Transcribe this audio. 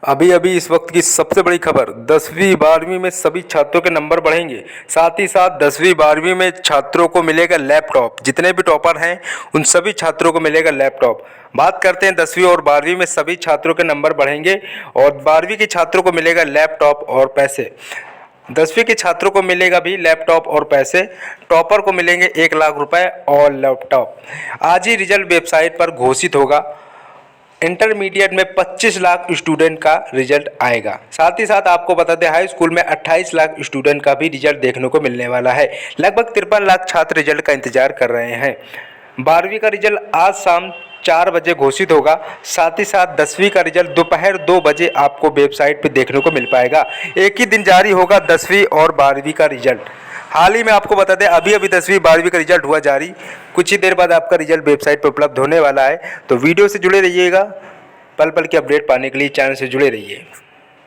अभी अभी इस वक्त की सबसे बड़ी खबर, 10वीं 12वीं में सभी छात्रों के नंबर बढ़ेंगे। साथ ही साथ 10वीं 12वीं में छात्रों को मिलेगा लैपटॉप। जितने भी टॉपर हैं उन सभी छात्रों को मिलेगा लैपटॉप। बात करते हैं 10वीं और 12वीं में सभी छात्रों के नंबर बढ़ेंगे और 12वीं के छात्रों को मिलेगा लैपटॉप और पैसे। 10वीं के छात्रों को मिलेगा भी लैपटॉप और पैसे। टॉपर को मिलेंगे 1 लाख रुपए और लैपटॉप। आज ही रिजल्ट वेबसाइट पर घोषित होगा। इंटरमीडिएट में 25 लाख स्टूडेंट का रिजल्ट आएगा। साथ ही साथ आपको बता दें हाई स्कूल में 28 लाख स्टूडेंट का भी रिजल्ट देखने को मिलने वाला है। लगभग 53 लाख छात्र रिजल्ट का इंतजार कर रहे हैं। 12वीं का रिजल्ट आज शाम 4 बजे घोषित होगा। साथ ही साथ 10वीं का रिजल्ट दोपहर 2 बजे आपको वेबसाइट पर देखने को मिल पाएगा। एक ही दिन जारी होगा 10वीं और 12वीं का रिजल्ट। हाल ही में आपको बता दें अभी 10वीं 12वीं का रिजल्ट हुआ जारी। कुछ ही देर बाद आपका रिजल्ट वेबसाइट पर उपलब्ध होने वाला है। तो वीडियो से जुड़े रहिएगा। पल पल की अपडेट पाने के लिए चैनल से जुड़े रहिए।